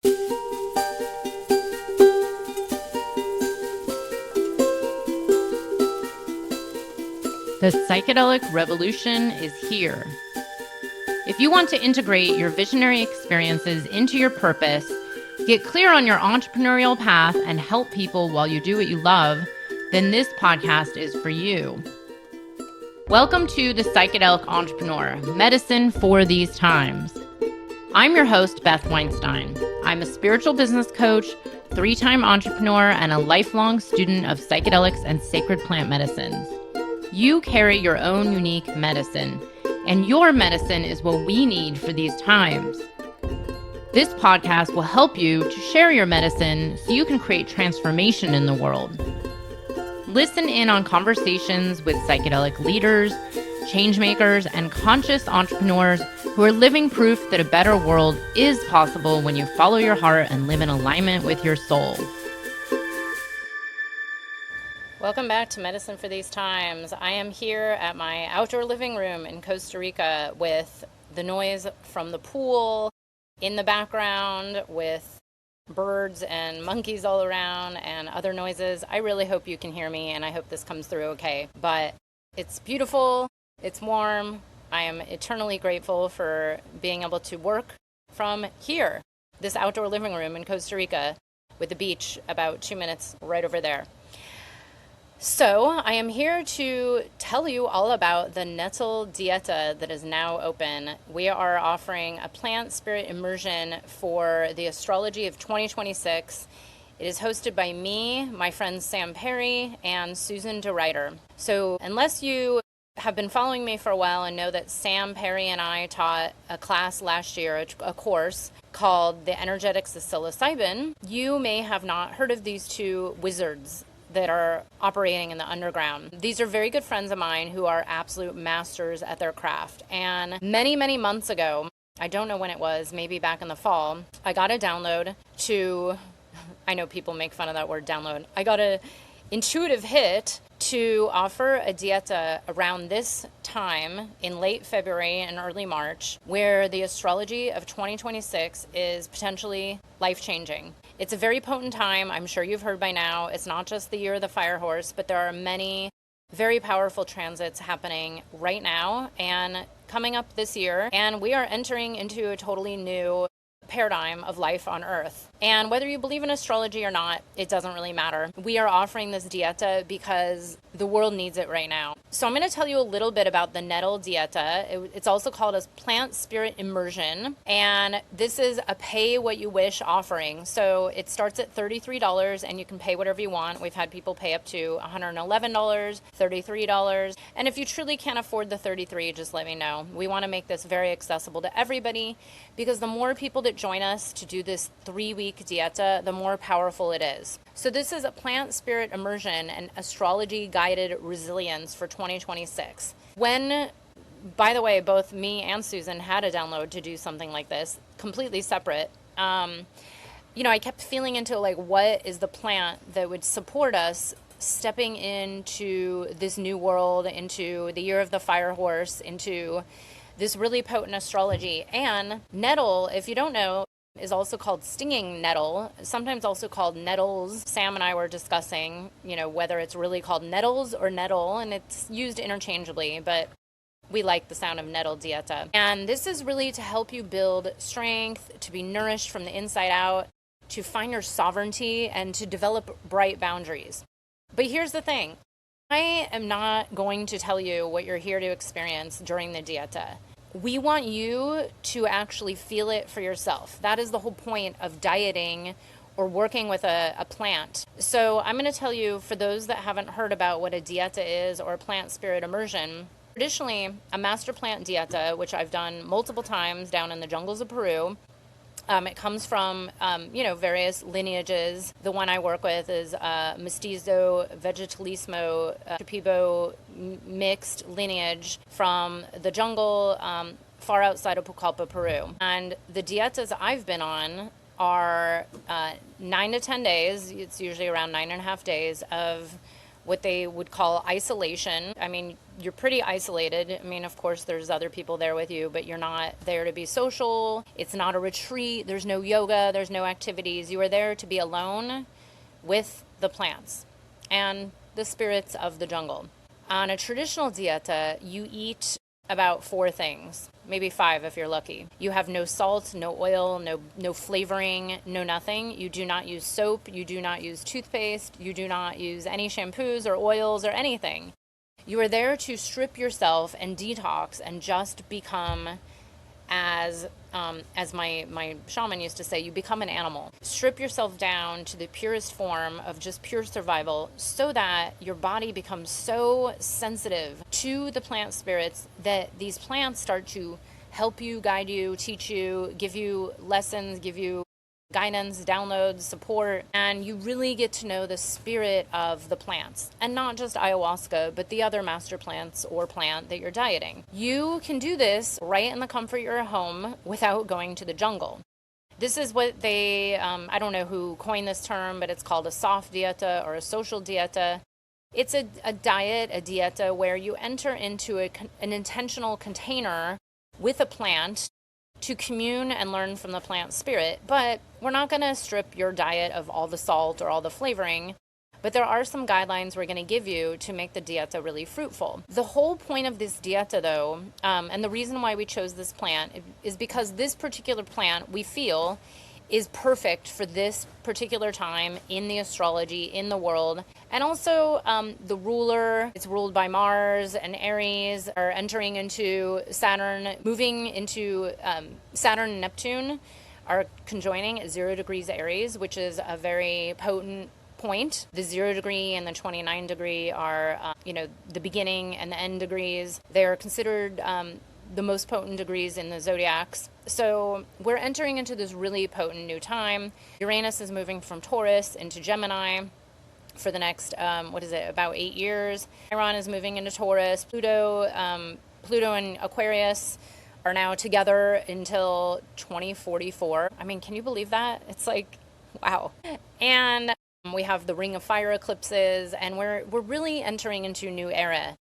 The psychedelic revolution is here. If you want to integrate your visionary experiences into your purpose, get clear on your entrepreneurial path, and help people while you do what you love, then this podcast is for you. Welcome to The Psychedelic Entrepreneur, Medicine for These Times. I'm your host, Beth Weinstein. I'm a spiritual business coach, 3-time entrepreneur, and a lifelong student of psychedelics and sacred plant medicines. You carry your own unique medicine, and your medicine is what we need for these times. This podcast will help you to share your medicine so you can create transformation in the world. Listen in on conversations with psychedelic leaders, changemakers, and conscious entrepreneurs who are living proof that a better world is possible when you follow your heart and live in alignment with your soul. Welcome back to Medicine for These Times. I am here at my outdoor living room in Costa Rica with the noise from the pool in the background, with birds and monkeys all around and other noises. I really hope you can hear me, and I hope this comes through okay. But it's beautiful, it's warm. I am eternally grateful for being able to work from here, this outdoor living room in Costa Rica, with the beach about 2 minutes right over there. So I am here to tell you all about the Nettle Dieta that is now open. We are offering a plant spirit immersion for the astrology of 2026. It is hosted by me, my friends Sam Perry, and Susan DeRuyter. So unless you have been following me for a while and know that Sam Perry and I taught a class last year, a course called The Energetics of Psilocybin, you may have not heard of these two wizards that are operating in the underground. These are very good friends of mine who are absolute masters at their craft. And many, many months ago, I don't know when it was, maybe back in the fall, I got a download to, I know people make fun of that word download, I got an intuitive hit to offer a dieta around this time in late February and early March, where the astrology of 2026 is potentially life-changing. It's a very potent time. I'm sure you've heard by now. It's not just the year of the fire horse, but there are many very powerful transits happening right now and coming up this year. And we are entering into a totally new paradigm of life on Earth. And whether you believe in astrology or not, it doesn't really matter. We are offering this dieta because the world needs it right now. So I'm going to tell you a little bit about the Nettle Dieta. It's also called a plant spirit immersion. And this is a pay what you wish offering. So it starts at $33 and you can pay whatever you want. We've had people pay up to $111, $33. And if you truly can't afford the $33, just let me know. We want to make this very accessible to everybody, because the more people that join us to do this 3-week dieta, the more powerful it is. So this is a plant spirit immersion and astrology-guided resilience for 2026. When, by the way, both me and Susan had a download to do something like this, completely separate, I kept feeling into like, what is the plant that would support us stepping into this new world, into the year of the fire horse, into this really potent astrology. And nettle, if you don't know, is also called stinging nettle, sometimes also called nettles. Sam and I were discussing, whether it's really called nettles or nettle, and it's used interchangeably, but we like the sound of Nettle Dieta. And this is really to help you build strength, to be nourished from the inside out, to find your sovereignty, and to develop bright boundaries. But here's the thing. I am not going to tell you what you're here to experience during the dieta. We want you to actually feel it for yourself. That is the whole point of dieting or working with a plant. So I'm going to tell you, for those that haven't heard about what a dieta is or a plant spirit immersion, traditionally a master plant dieta, which I've done multiple times down in the jungles of Peru, it comes from, various lineages. The one I work with is Mestizo Vegetalismo Shipibo mixed lineage from the jungle far outside of Pucallpa, Peru. And the dietas I've been on are 9 to 10 days. It's usually around 9.5 days of what they would call isolation. I mean, you're pretty isolated. I mean, of course, there's other people there with you, but you're not there to be social. It's not a retreat. There's no yoga. There's no activities. You are there to be alone with the plants and the spirits of the jungle. On a traditional dieta, you eat about 4 things, maybe 5 if you're lucky. You have no salt, no oil, no flavoring, no nothing. You do not use soap. You do not use toothpaste. You do not use any shampoos or oils or anything. You are there to strip yourself and detox and just become, as my shaman used to say, you become an animal. Strip yourself down to the purest form of just pure survival so that your body becomes so sensitive to the plant spirits that these plants start to help you, guide you, teach you, give you lessons, give you guidance, downloads, support, and you really get to know the spirit of the plants, and not just ayahuasca, but the other master plants or plant that you're dieting. You can do this right in the comfort of your home without going to the jungle. This is what they, I don't know who coined this term, but it's called a soft dieta or a social dieta. It's a diet, a dieta, where you enter into an intentional container with a plant to commune and learn from the plant spirit. But we're not going to strip your diet of all the salt or all the flavoring, but there are some guidelines we're going to give you to make the dieta really fruitful. The whole point of this dieta, though, and the reason why we chose this plant is because this particular plant, we feel, is perfect for this particular time in the astrology, in the world. And also the ruler, it's ruled by Mars and Aries, are entering into Saturn, moving into Saturn and Neptune are conjoining at 0 degrees Aries, which is a very potent point. The 0 degree and the 29 degree are, the beginning and the end degrees. They're considered the most potent degrees in the zodiacs. So we're entering into this really potent new time. Uranus is moving from Taurus into Gemini for the next, about 8 years. Chiron is moving into Taurus. Pluto and Aquarius are now together until 2044. I mean, can you believe that? It's like, wow. And we have the Ring of Fire eclipses, and we're really entering into a new era.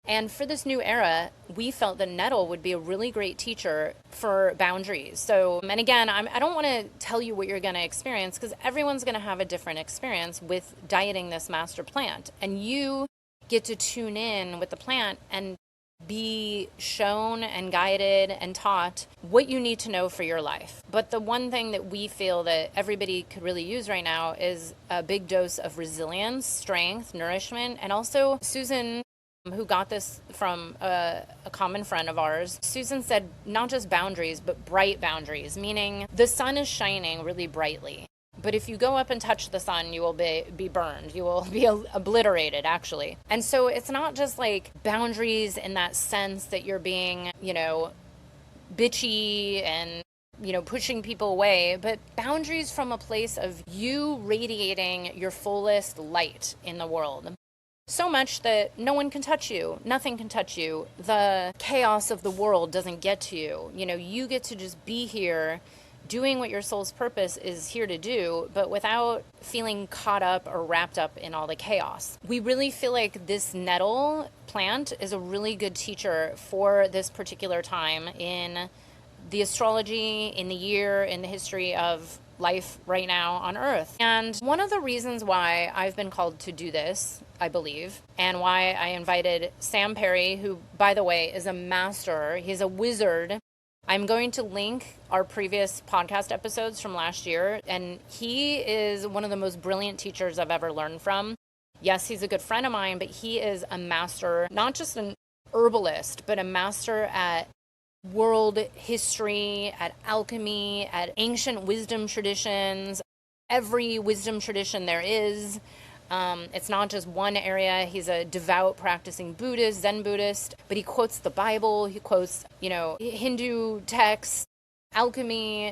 And for this new era, we felt that Nettle would be a really great teacher for boundaries. So, and again, I don't want to tell you what you're going to experience, because everyone's going to have a different experience with dieting this master plant. And you get to tune in with the plant and be shown and guided and taught what you need to know for your life. But the one thing that we feel that everybody could really use right now is a big dose of resilience, strength, nourishment, and also Susan, who got this from a common friend of ours. Susan said not just boundaries, but bright boundaries, meaning the sun is shining really brightly. But if you go up and touch the sun, you will be burned. You will be obliterated, actually. And so it's not just like boundaries in that sense that you're being, bitchy and, pushing people away, but boundaries from a place of you radiating your fullest light in the world. So much that no one can touch you. Nothing can touch you. The chaos of the world doesn't get to you. You get to just be here doing what your soul's purpose is here to do, but without feeling caught up or wrapped up in all the chaos. We really feel like this nettle plant is a really good teacher for this particular time in the astrology, in the year, in the history of life right now on Earth. And one of the reasons why I've been called to do this, I believe, and why I invited Sam Perry, who, by the way, is a master, he's a wizard. I'm going to link our previous podcast episodes from last year, and he is one of the most brilliant teachers I've ever learned from. Yes, he's a good friend of mine, but he is a master, not just an herbalist, but a master at world history, at alchemy, at ancient wisdom traditions, every wisdom tradition there is. It's not just one area. He's a devout practicing Buddhist, Zen Buddhist, but he quotes the Bible, he quotes, Hindu texts, alchemy,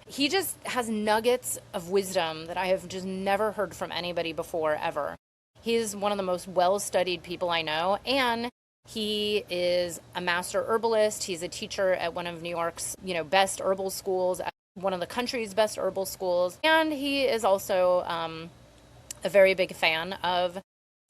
he just has nuggets of wisdom that I have just never heard from anybody before, ever. He's one of the most well-studied people I know, and he is a master herbalist. He's a teacher at one of New York's, best herbal schools, one of the country's best herbal schools, and he is also a very big fan of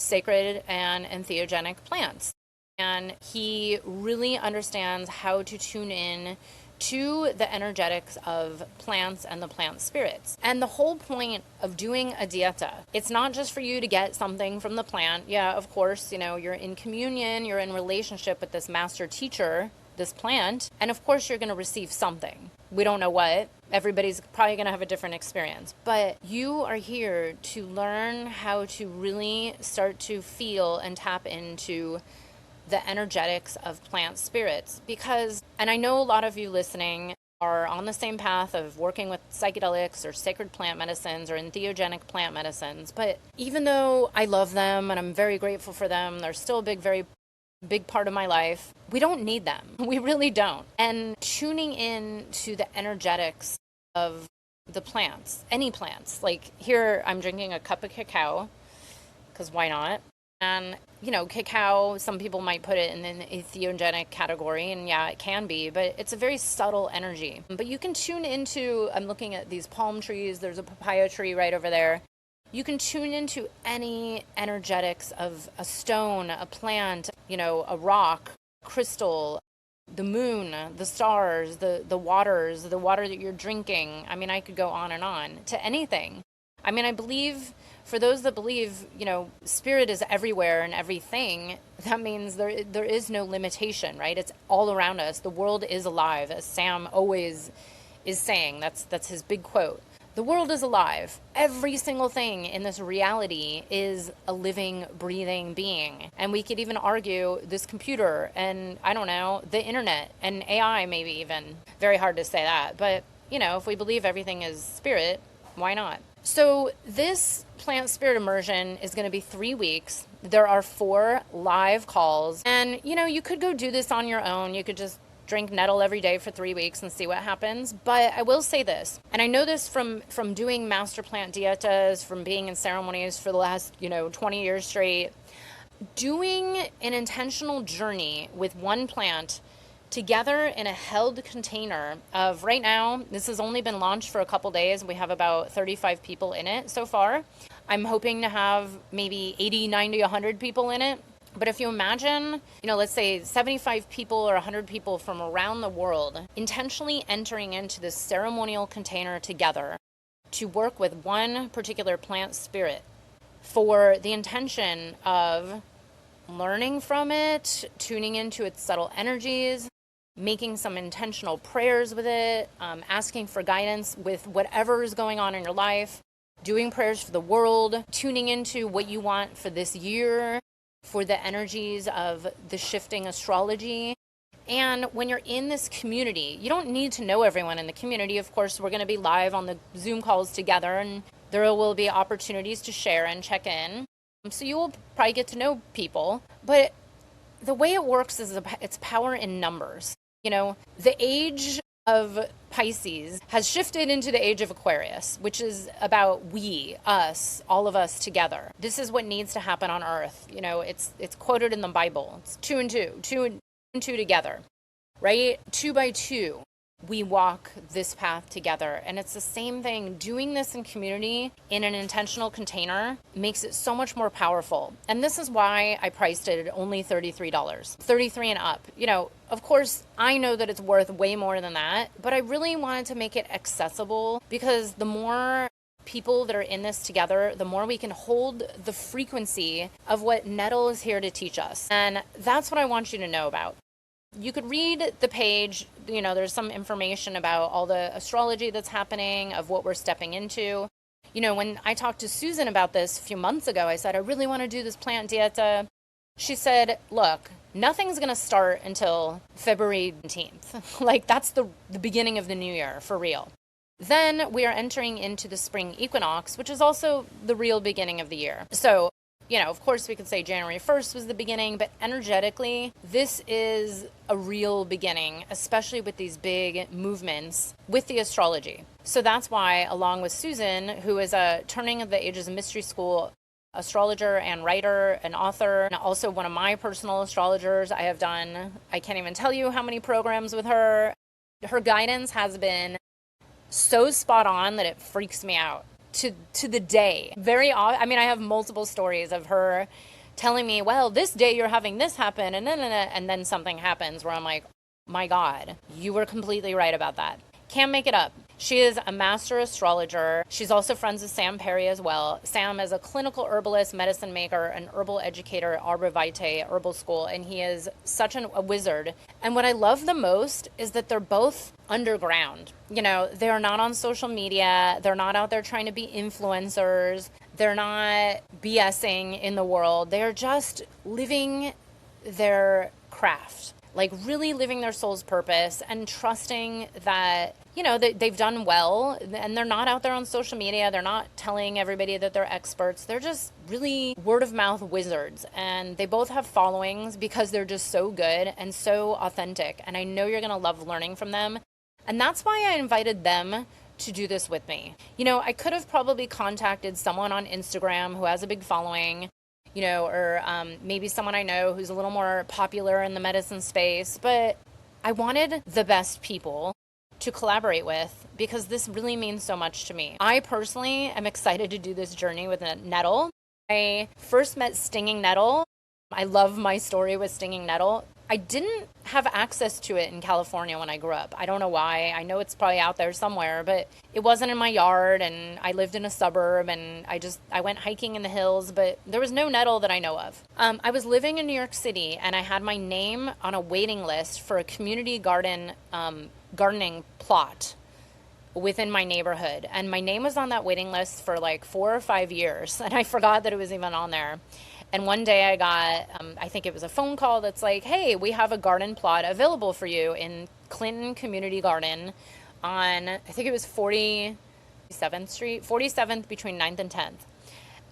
sacred and entheogenic plants. And he really understands how to tune in to the energetics of plants and the plant spirits. And the whole point of doing a dieta, it's not just for you to get something from the plant. Yeah, of course, you're in communion, you're in relationship with this master teacher, this plant, and of course you're going to receive something. We don't know what. Everybody's probably going to have a different experience. But you are here to learn how to really start to feel and tap into the energetics of plant spirits. Because, and I know a lot of you listening are on the same path of working with psychedelics or sacred plant medicines or entheogenic plant medicines, but even though I love them and I'm very grateful for them, they're still a very big part of my life, we don't need them. We really don't. And tuning in to the energetics of the plants, any plants, like here I'm drinking a cup of cacao, because why not? And, cacao, some people might put it in the entheogenic category, and yeah, it can be, but it's a very subtle energy. But you can tune into, I'm looking at these palm trees, there's a papaya tree right over there. You can tune into any energetics of a stone, a plant, a rock, crystal, the moon, the stars, the waters, the water that you're drinking. I mean, I could go on and on to anything. I mean, I believe, for those that believe, spirit is everywhere and everything, that means there is no limitation, right? It's all around us. The world is alive, as Sam always is saying. That's his big quote. The world is alive. Every single thing in this reality is a living, breathing being. And we could even argue this computer and, I don't know, the internet and AI maybe even. Very hard to say that. But, if we believe everything is spirit, why not? So this plant spirit immersion is going to be 3 weeks. There are 4 live calls. And, you could go do this on your own. You could just drink nettle every day for 3 weeks and see what happens. But I will say this, and I know this from doing master plant dietas, from being in ceremonies for the last, 20 years straight, doing an intentional journey with one plant together in a held container of, right now, this has only been launched for a couple days. We have about 35 people in it so far. I'm hoping to have maybe 80, 90, 100 people in it. But if you imagine, let's say 75 people or 100 people from around the world intentionally entering into this ceremonial container together to work with one particular plant spirit for the intention of learning from it, tuning into its subtle energies, making some intentional prayers with it, asking for guidance with whatever is going on in your life, doing prayers for the world, tuning into what you want for this year, for the energies of the shifting astrology. And when you're in this community, you don't need to know everyone in the community. Of course, we're going to be live on the Zoom calls together, and there will be opportunities to share and check in. So you will probably get to know people. But the way it works is it's power in numbers. The age of Pisces has shifted into the age of Aquarius, which is about we, us, all of us together. This is what needs to happen on Earth. It's quoted in the Bible. It's 2 and 2, 2 and 2 together, right? 2 by 2. We walk this path together. And it's the same thing. Doing this in community in an intentional container makes it so much more powerful. And this is why I priced it at only $33, $33 and up. Of course, I know that it's worth way more than that, but I really wanted to make it accessible because the more people that are in this together, the more we can hold the frequency of what Nettle is here to teach us. And that's what I want you to know about. You could read the page, there's some information about all the astrology that's happening, of what we're stepping into. When I talked to Susan about this a few months ago, I said, I really want to do this plant dieta. She said, look, nothing's going to start until February 19th. Like, that's the beginning of the new year, for real. Then we are entering into the spring equinox, which is also the real beginning of the year. So, of course we could say January 1st was the beginning, but energetically, this is a real beginning, especially with these big movements with the astrology. So that's why, along with Susan, who is a Turning of the Ages Mystery School astrologer and writer and author, and also one of my personal astrologers, I can't even tell you how many programs with her. Her guidance has been so spot on that it freaks me out. to the day. I mean, I have multiple stories of her telling me, well, this day you're having this happen, and then something happens where I'm like, my God, you were completely right about that. Can't make it up. She is a master astrologer. She's also friends with Sam Perry as well. Sam is a clinical herbalist, medicine maker, an herbal educator at Arbor Vitae Herbal School, and he is such a wizard. And what I love the most is that they're both underground. You know, they're not on social media. They're not out there trying to be influencers. They're not BSing in the world. They're just living their craft. Like really living their soul's purpose and trusting that, you know, that they've done well, and they're not out there on social media. They're not telling everybody that they're experts. They're just really word of mouth wizards. And they both have followings because they're just so good and so authentic. And I know you're going to love learning from them. And that's why I invited them to do this with me. You know, I could have probably contacted someone on Instagram who has a big following, you know, or maybe someone I know who's a little more popular in the medicine space. But I wanted the best people to collaborate with because this really means so much to me. I personally am excited to do this journey with Nettle. I first met Stinging Nettle. I love my story with Stinging Nettle. I didn't have access to it in California when I grew up. I don't know why. I know it's probably out there somewhere, but it wasn't in my yard, and I lived in a suburb, and I went hiking in the hills, but there was no nettle that I know of. I was living in New York City, and I had my name on a waiting list for a community gardening plot within my neighborhood. And my name was on that waiting list for like 4 or 5 years, and I forgot that it was even on there. And one day I got, I think it was a phone call that's like, hey, we have a garden plot available for you in Clinton Community Garden on, I think it was 47th Street, 47th between 9th and 10th.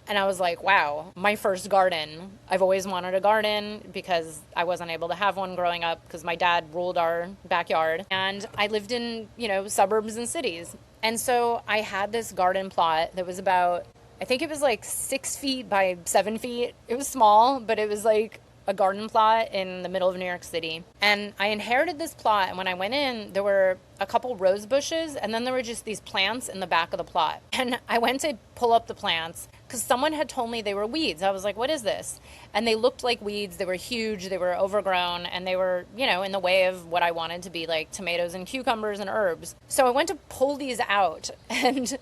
And I was like, wow, my first garden. I've always wanted a garden because I wasn't able to have one growing up because my dad ruled our backyard. And I lived in, you know, suburbs and cities. And so I had this garden plot that was about, I think it was like 6 feet by 7 feet. It was small, but it was like a garden plot in the middle of New York City. And I inherited this plot, and when I went in, there were a couple rose bushes, and then there were just these plants in the back of the plot. And I went to pull up the plants because someone had told me they were weeds. I was like, what is this? And they looked like weeds. They were huge, they were overgrown, and they were, you know, in the way of what I wanted to be like tomatoes and cucumbers and herbs. So I went to pull these out, and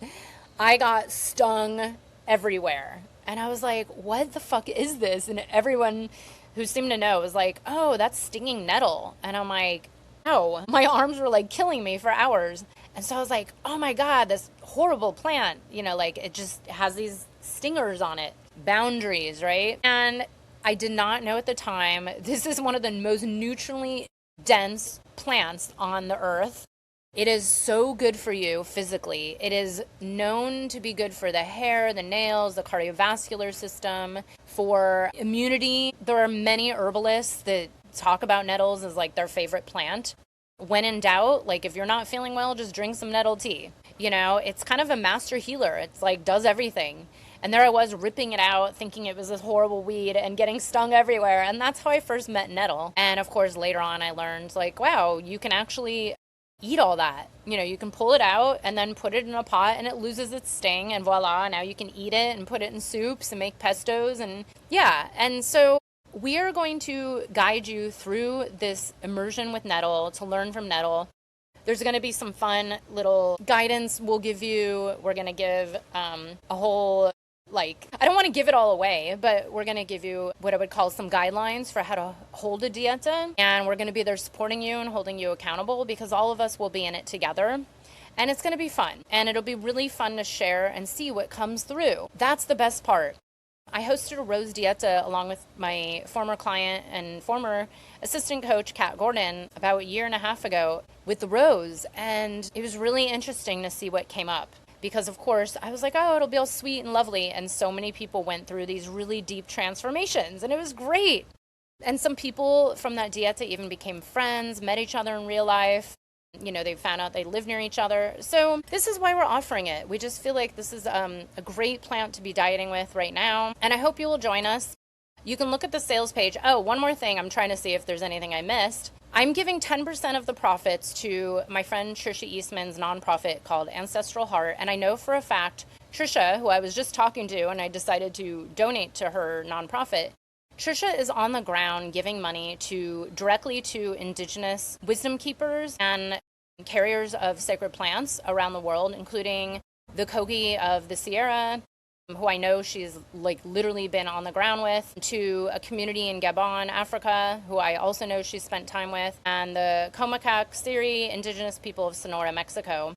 I got stung everywhere. And I was like, what the fuck is this? And everyone who seemed to know was like, oh, that's stinging nettle. And I'm like, oh, my arms were like killing me for hours. And so I was like, oh my God, this horrible plant, you know, like it just has these stingers on it, boundaries, right? And I did not know at the time, this is one of the most nutritionally dense plants on the earth. It is so good for you physically. It is known to be good for the hair, the nails, the cardiovascular system, for immunity. There are many herbalists that talk about nettles as like their favorite plant. When in doubt, like if you're not feeling well, just drink some nettle tea. You know, it's kind of a master healer. It's like does everything. And there I was ripping it out, thinking it was this horrible weed and getting stung everywhere. And that's how I first met nettle. And of course, later on I learned like, wow, you can actually eat all that. You know, you can pull it out and then put it in a pot and it loses its sting, and voila, now you can eat it and put it in soups and make pestos. And yeah, and so we are going to guide you through this immersion with nettle to learn from nettle. There's going to be some fun little guidance we'll give you. We're going to give a whole, like, I don't want to give it all away, but we're going to give you what I would call some guidelines for how to hold a dieta. And we're going to be there supporting you and holding you accountable because all of us will be in it together. And it's going to be fun. And it'll be really fun to share and see what comes through. That's the best part. I hosted a Rose Dieta along with my former client and former assistant coach, Kat Gordon, about 1.5 years ago with the Rose. And it was really interesting to see what came up. Because, of course, I was like, oh, it'll be all sweet and lovely. And so many people went through these really deep transformations. And it was great. And some people from that dieta even became friends, met each other in real life. You know, they found out they live near each other. So this is why we're offering it. We just feel like this is a great plant to be dieting with right now. And I hope you will join us. You can look at the sales page. Oh, one more thing. I'm trying to see if there's anything I missed. I'm giving 10% of the profits to my friend Trisha Eastman's nonprofit called Ancestral Heart. And I know for a fact Trisha, who I was just talking to, and I decided to donate to her nonprofit. Trisha is on the ground giving money directly to indigenous wisdom keepers and carriers of sacred plants around the world, including the Kogi of the Sierra, who I know she's literally been on the ground with, to a community in Gabon, Africa, who I also know she's spent time with, and the Comacac Seri indigenous people of Sonora, Mexico.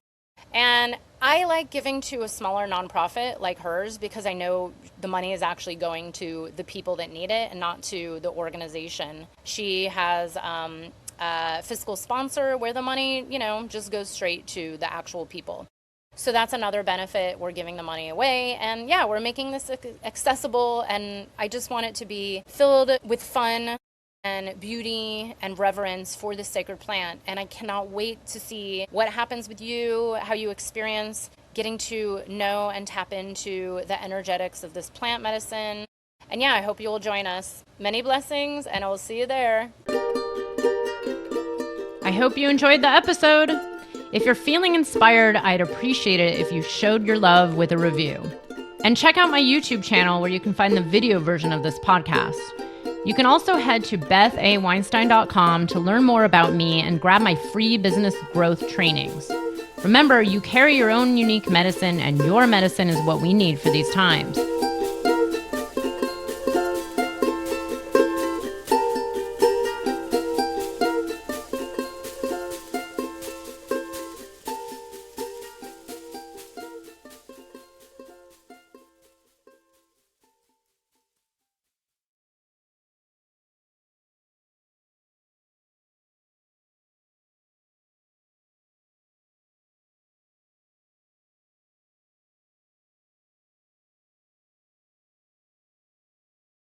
And I like giving to a smaller nonprofit like hers because I know the money is actually going to the people that need it and not to the organization. She has a fiscal sponsor where the money, just goes straight to the actual people. So that's another benefit. We're giving the money away, and we're making this accessible, and I just want it to be filled with fun and beauty and reverence for the sacred plant. And I cannot wait to see what happens with you, how you experience getting to know and tap into the energetics of this plant medicine. And I hope you will join us. Many blessings, and I will see you there. I hope you enjoyed the episode. If you're feeling inspired, I'd appreciate it if you showed your love with a review. And check out my YouTube channel where you can find the video version of this podcast. You can also head to bethaweinstein.com to learn more about me and grab my free business growth trainings. Remember, you carry your own unique medicine, and your medicine is what we need for these times.